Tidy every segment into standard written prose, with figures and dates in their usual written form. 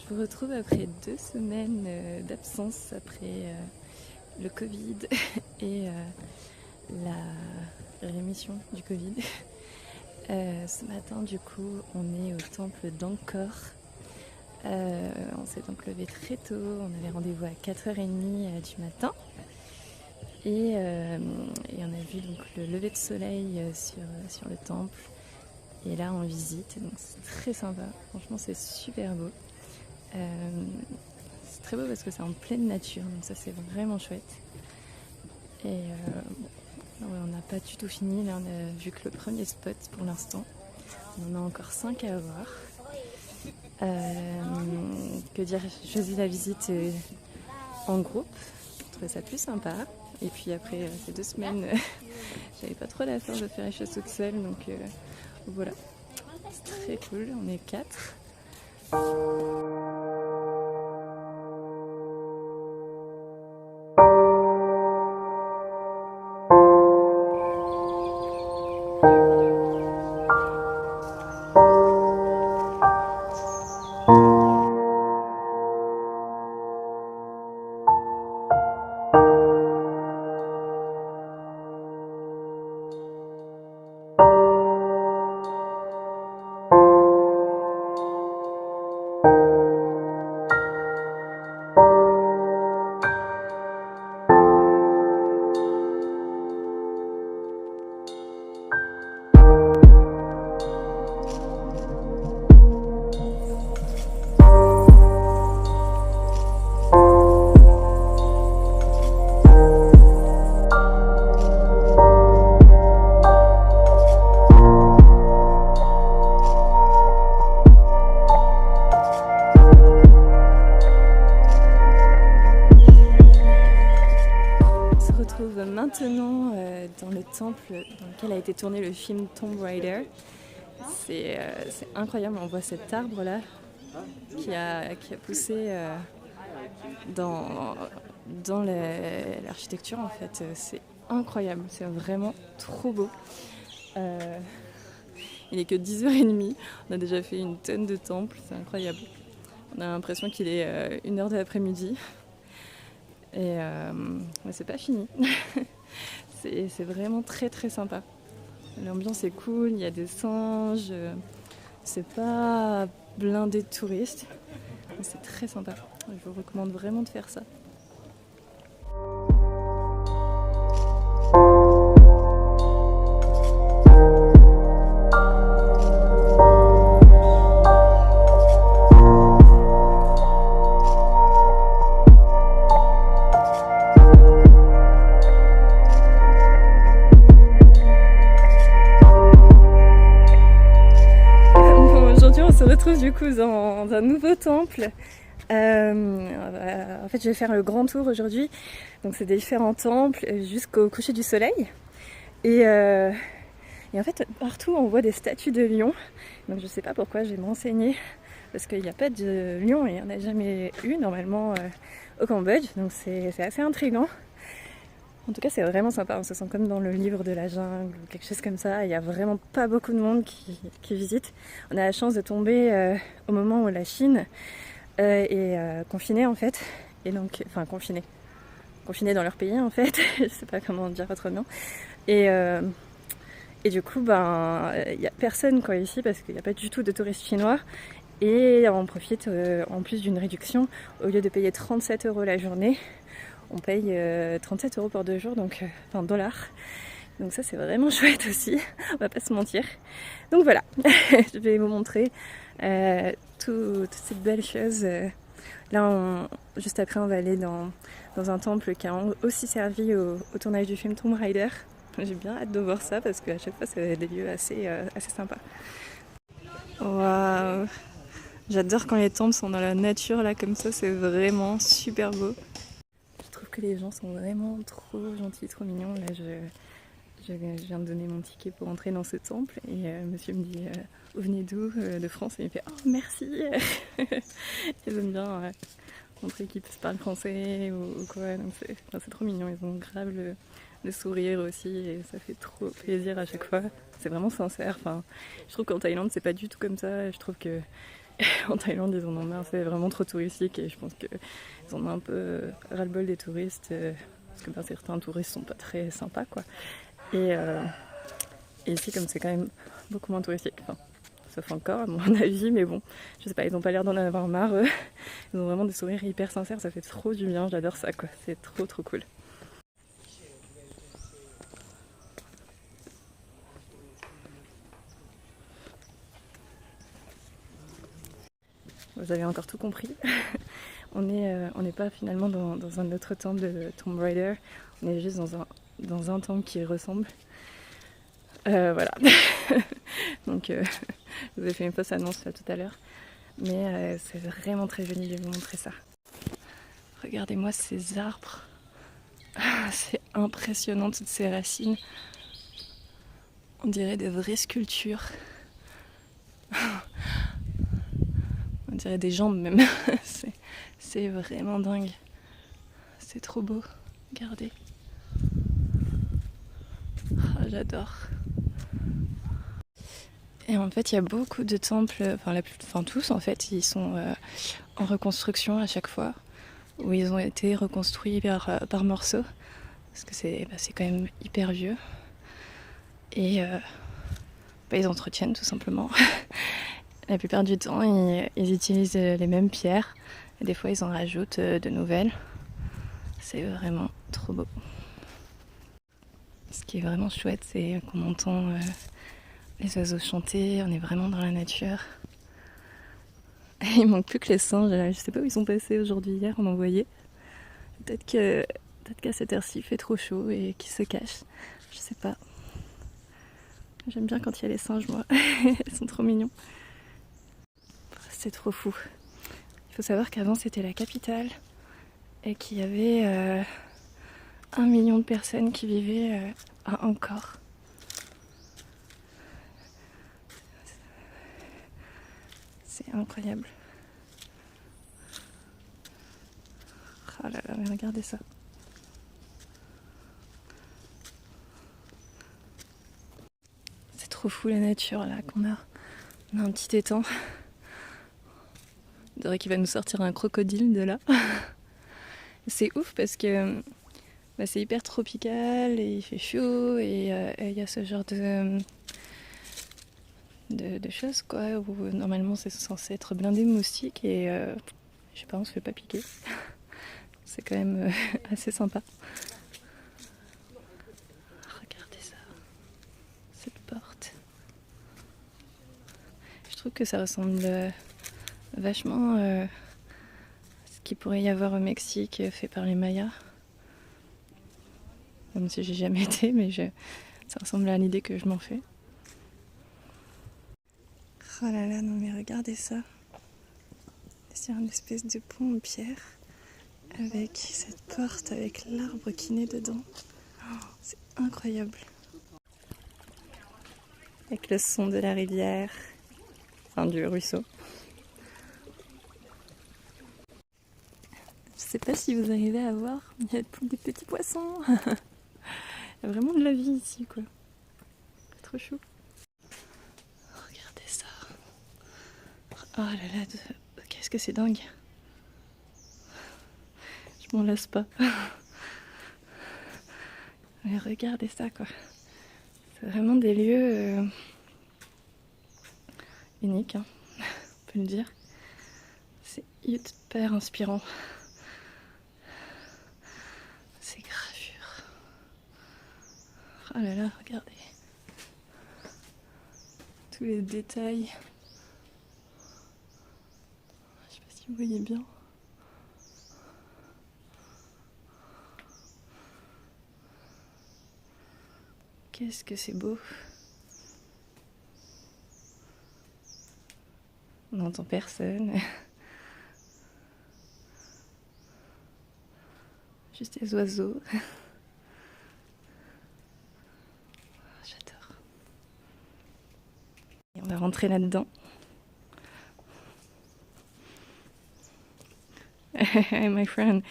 Je vous retrouve après 2 semaines d'absence après le Covid et la rémission du Covid. Ce matin, du coup, on est au temple d'Angkor. On s'est donc levé très tôt, on avait rendez-vous à 4h30 du matin. Et on a vu donc le lever de soleil sur le temple. Et là, on visite, donc c'est très sympa. Franchement, c'est super beau. C'est très beau parce que c'est en pleine nature, donc ça c'est vraiment chouette. Et on n'a pas du tout fini, là on a vu que le premier spot pour l'instant. On en a encore 5 à voir. Que dire, j'ai choisi la visite en groupe, je trouvais ça plus sympa. Et puis après ces 2 semaines, j'avais pas trop la force de faire les choses toute seule, donc voilà. C'est très cool, on est 4. Maintenant dans le temple dans lequel a été tourné le film Tomb Raider. C'est incroyable, on voit cet arbre là qui a poussé dans l'architecture en fait. C'est incroyable, c'est vraiment trop beau. Il est que 10h30, on a déjà fait une tonne de temples, c'est incroyable. On a l'impression qu'il est 1h de l'après-midi. Et c'est pas fini. c'est vraiment très très sympa. L'ambiance est cool, il y a des singes, c'est pas blindé de touristes. C'est très sympa. Je vous recommande vraiment de faire ça. On se retrouve du coup dans un nouveau temple. En fait, je vais faire le grand tour aujourd'hui. Donc, c'est des différents temples jusqu'au coucher du soleil. Et en fait, partout, on voit des statues de lions. Donc, je sais pas pourquoi, je vais me renseigner. Parce qu'il n'y a pas de lion et il n'y en a jamais eu normalement au Cambodge. Donc, c'est assez intriguant. En tout cas, c'est vraiment sympa, on se sent comme dans le livre de la jungle ou quelque chose comme ça. Il n'y a vraiment pas beaucoup de monde qui visite. On a la chance de tomber au moment où la Chine est confinée en fait. Et donc, enfin confinée dans leur pays en fait. Je sais pas comment dire autrement. Et du coup, il n'y a personne quoi ici parce qu'il n'y a pas du tout de touristes chinois. Et on profite en plus d'une réduction. Au lieu de payer 37 € la journée, on paye 37 € pour 2 jours, donc enfin dollars. Donc ça c'est vraiment chouette aussi, on va pas se mentir. Donc voilà, je vais vous montrer toutes ces belles choses. Là, juste après, on va aller dans un temple qui a aussi servi au tournage du film Tomb Raider. J'ai bien hâte de voir ça parce qu'à chaque fois c'est des lieux assez sympas. Waouh! J'adore quand les temples sont dans la nature là comme ça, c'est vraiment super beau. Je trouve que les gens sont vraiment trop gentils, trop mignons. Là, je viens de donner mon ticket pour entrer dans ce temple et monsieur me dit vous venez d'où? De France. Et il me fait oh merci. Ils aiment bien montrer qu'ils parlent français ou quoi. Donc c'est trop mignon. Ils ont grave le sourire aussi et ça fait trop plaisir à chaque fois. C'est vraiment sincère. Enfin, je trouve qu'en Thaïlande c'est pas du tout comme ça. Je trouve que En Thaïlande, ils en ont marre, c'est vraiment trop touristique et je pense qu'ils en ont un peu ras-le-bol des touristes parce que certains touristes sont pas très sympas quoi. Et ici, comme c'est quand même beaucoup moins touristique, enfin, sauf encore à mon avis, mais bon, je sais pas, ils ont pas l'air d'en avoir marre. Ils ont vraiment des sourires hyper sincères, ça fait trop du bien, j'adore ça quoi, c'est trop cool. Vous avez encore tout compris. On n'est pas finalement dans un autre temple de Tomb Raider, on est juste dans un temple qui ressemble. Voilà. Donc, je vous ai fait une fausse annonce là, tout à l'heure. Mais c'est vraiment très joli, je vais vous montrer ça. Regardez-moi ces arbres. C'est impressionnant, toutes ces racines. On dirait des vraies sculptures. On dirait des jambes même. C'est vraiment dingue. C'est trop beau. Regardez. Oh, j'adore. Et en fait, il y a beaucoup de temples, enfin tous en fait, ils sont en reconstruction à chaque fois, où ils ont été reconstruits par morceaux, parce que c'est quand même hyper vieux. Et ils entretiennent tout simplement. La plupart du temps, ils utilisent les mêmes pierres, et des fois ils en rajoutent de nouvelles. C'est vraiment trop beau. Ce qui est vraiment chouette, c'est qu'on entend les oiseaux chanter, on est vraiment dans la nature. Il manque plus que les singes, je sais pas où ils sont passés aujourd'hui, hier on en voyait. Peut-être qu'à cette heure-ci il fait trop chaud et qu'ils se cachent, je sais pas. J'aime bien quand il y a les singes moi, ils sont trop mignons. C'est trop fou. Il faut savoir qu'avant c'était la capitale et qu'il y avait 1 million de personnes qui vivaient à Angkor. C'est incroyable. Oh là là, mais regardez ça. C'est trop fou la nature là qu'on a. On a un petit étang. On dirait qu'il va nous sortir un crocodile de là. C'est ouf parce que c'est hyper tropical et il fait chaud et il y a ce genre de choses quoi où normalement c'est censé être blindé de moustiques et je sais pas, on se fait pas piquer. C'est quand même assez sympa. Regardez ça, cette porte. Je trouve que ça ressemble vachement à ce qu'il pourrait y avoir au Mexique fait par les Mayas. Même si j'ai jamais été, mais ça ressemble à l'idée que je m'en fais. Oh là là, non mais regardez ça. C'est une espèce de pont en pierre avec cette porte, avec l'arbre qui naît dedans. Oh, c'est incroyable. Avec le son de la rivière, enfin du ruisseau. Je sais pas si vous arrivez à voir, mais il y a des petits poissons. Il y a vraiment de la vie ici, quoi. C'est trop chou. Regardez ça. Oh là là, qu'est-ce que c'est dingue. Je m'en lasse pas. Mais regardez ça, quoi. C'est vraiment des lieux uniques, hein, on peut le dire. C'est hyper inspirant. Ces gravures. Oh là là, regardez. Tous les détails. Je sais pas si vous voyez bien. Qu'est-ce que c'est beau. On n'entend personne. Juste les oiseaux. J'adore. Et on va rentrer là-dedans. Hey my friend.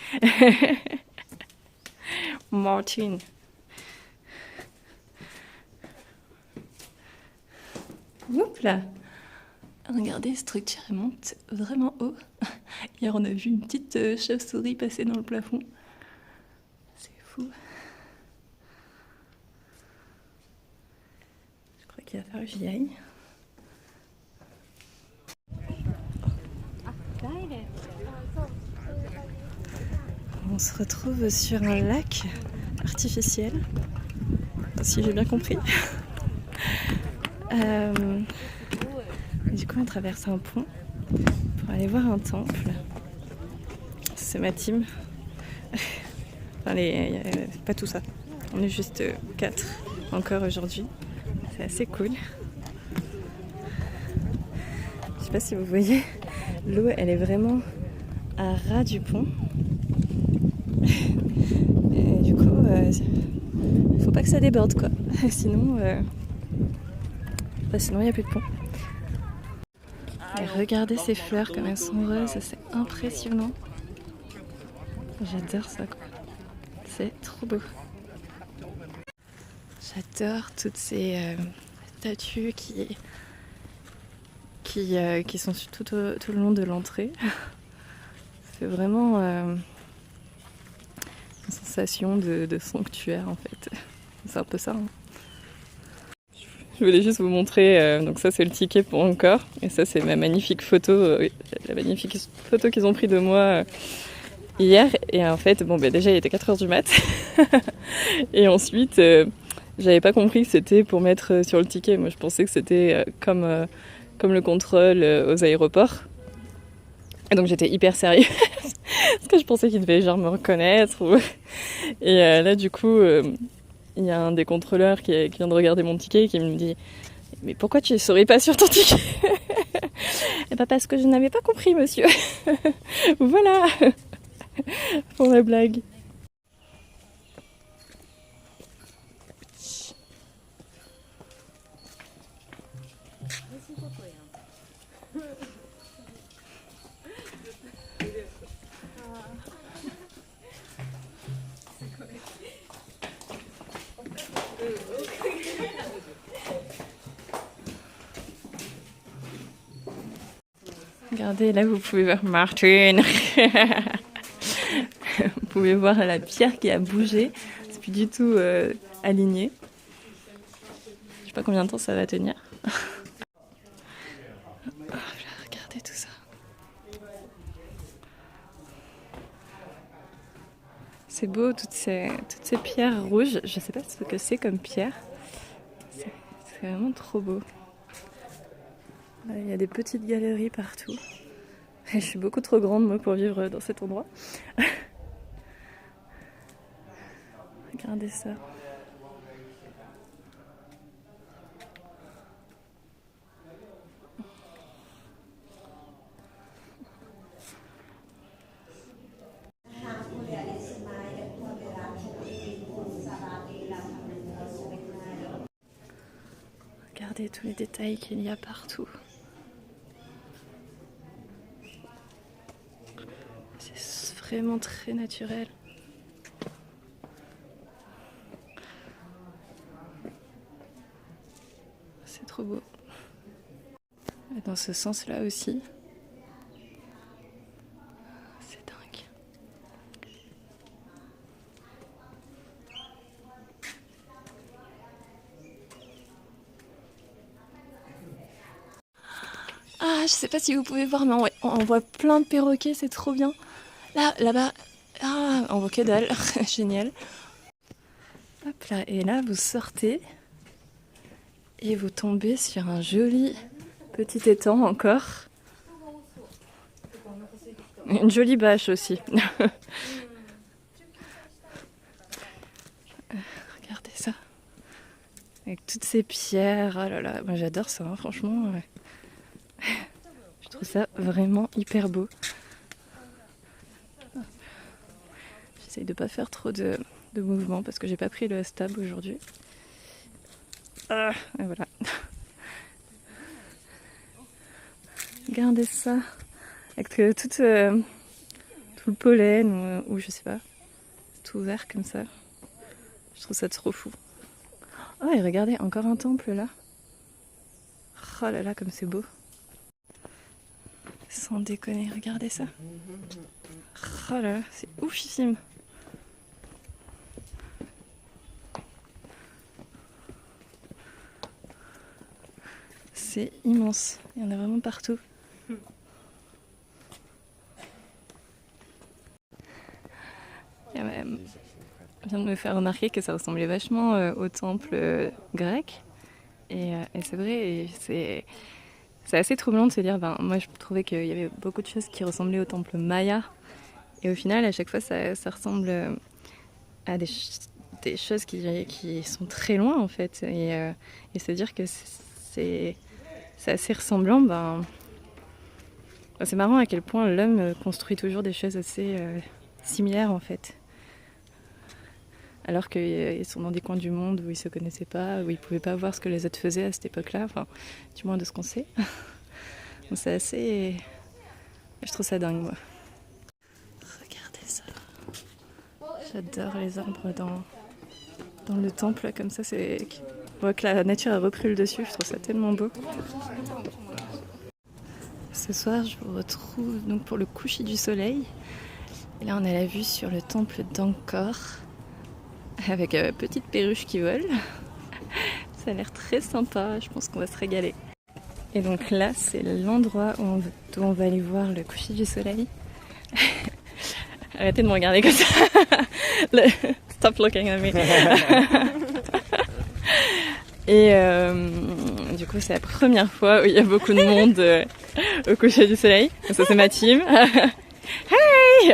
Martin. Oups là. Regardez, cette structure elle monte vraiment haut. Hier on a vu une petite chauve-souris passer dans le plafond. C'est fou. Je crois qu'il va falloir que j'y aille. On se retrouve sur un lac artificiel, si j'ai bien compris. Du coup on traverse un pont pour aller voir un temple. C'est ma team. Enfin, pas tout ça. On est juste 4 encore aujourd'hui. C'est assez cool. Je sais pas si vous voyez, l'eau elle est vraiment à ras du pont. Et du coup, faut pas que ça déborde quoi. Sinon, sinon il n'y a plus de pont. Et regardez ces fleurs comme elles sont roses, c'est impressionnant. J'adore ça quoi. C'est trop beau. J'adore toutes ces statues qui sont tout le long de l'entrée. C'est vraiment une sensation de sanctuaire en fait. C'est un peu ça. Hein. Je voulais juste vous montrer, donc ça c'est le ticket pour encore, et ça c'est ma magnifique photo, la magnifique photo qu'ils ont pris de moi hier. Et en fait, bon bah déjà il était 4h du mat, et ensuite j'avais pas compris que c'était pour mettre sur le ticket. Moi je pensais que c'était comme le contrôle aux aéroports. Et donc j'étais hyper sérieuse, parce que je pensais qu'ils devaient genre me reconnaître. Et là du coup... il y a un des contrôleurs qui vient de regarder mon ticket et qui me dit « Mais pourquoi tu ne souris pas sur ton ticket ?» Eh bien parce que je n'avais pas compris, monsieur. Voilà. Pour la blague. Regardez, là vous pouvez voir Martin. Vous pouvez voir la pierre qui a bougé. C'est plus du tout aligné. Je sais pas combien de temps ça va tenir. Regardez tout ça. C'est beau, toutes ces pierres rouges. Je sais pas ce que c'est comme pierre. C'est vraiment trop beau. Il y a des petites galeries partout. Et je suis beaucoup trop grande moi pour vivre dans cet endroit. Regardez ça. Regardez tous les détails qu'il y a partout. C'est vraiment très naturel. C'est trop beau. Et dans ce sens-là aussi. C'est dingue. Ah, je sais pas si vous pouvez voir, mais on voit plein de perroquets, c'est trop bien. Là-bas, ah, on voit que dalle, génial. Hop là, et là vous sortez et vous tombez sur un joli petit étang encore. Une jolie bâche aussi. Regardez ça. Avec toutes ces pierres, oh là là, moi j'adore ça, hein, franchement. Je trouve ça vraiment hyper beau. J'essaye de pas faire trop de mouvements parce que j'ai pas pris le stab aujourd'hui. Et voilà. Regardez ça. Avec tout le pollen ou je sais pas. Tout vert comme ça. Je trouve ça trop fou. Oh et regardez, encore un temple là. Oh là là, comme c'est beau. Sans déconner, regardez ça. Oh là là, c'est oufissime. C'est immense, il y en a vraiment partout. Je viens de me faire remarquer que ça ressemblait vachement au temple grec. Et c'est vrai, et c'est assez troublant de se dire, moi je trouvais qu'il y avait beaucoup de choses qui ressemblaient au temple maya. Et au final, à chaque fois, ça ressemble à des choses qui sont très loin en fait. Et se dire que c'est assez ressemblant, c'est marrant à quel point l'homme construit toujours des choses assez similaires en fait. Alors qu'ils sont dans des coins du monde où ils se connaissaient pas, où ils pouvaient pas voir ce que les autres faisaient à cette époque-là, enfin, du moins de ce qu'on sait. Donc c'est assez... Je trouve ça dingue, moi. Regardez ça. J'adore les arbres dans le temple, comme ça, c'est... On voit que la nature a repris le dessus, je trouve ça tellement beau. Ce soir, je vous retrouve donc pour le coucher du soleil. Et là, on a la vue sur le temple d'Angkor, avec petite perruche qui vole. Ça a l'air très sympa, je pense qu'on va se régaler. Et donc là, c'est l'endroit où on va aller voir le coucher du soleil. Arrêtez de me regarder comme ça. Stop looking at me. Et du coup, c'est la première fois où il y a beaucoup de monde au coucher du soleil. Ça, c'est ma team. Hey.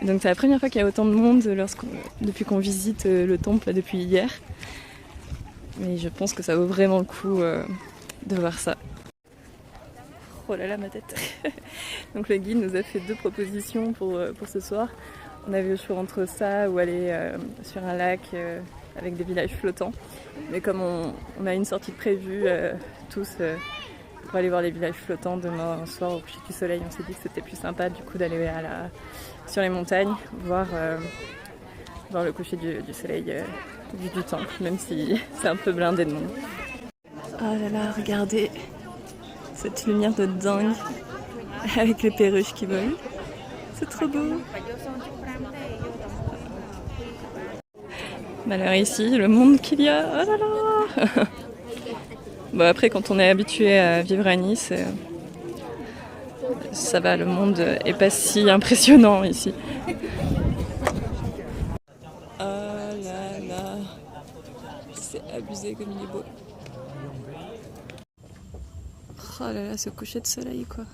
Donc c'est la première fois qu'il y a autant de monde depuis qu'on visite le temple depuis hier. Mais je pense que ça vaut vraiment le coup de voir ça. Oh là là, ma tête. Donc le guide nous a fait 2 propositions pour ce soir. On avait le choix entre ça ou aller sur un lac avec des villages flottants. Mais comme on a une sortie prévue tous pour aller voir les villages flottants demain soir au coucher du soleil, on s'est dit que c'était plus sympa du coup d'aller sur les montagnes, voir le coucher du soleil du temple, même si c'est un peu blindé de monde. Oh là là, regardez cette lumière de dingue avec les perruches qui volent. C'est trop beau. Alors ici, le monde qu'il y a, oh là là. Bon, après, quand on est habitué à vivre à Nice, ça va, le monde est pas si impressionnant ici. Oh là là, c'est abusé comme il est beau. Oh là là, ce coucher de soleil quoi.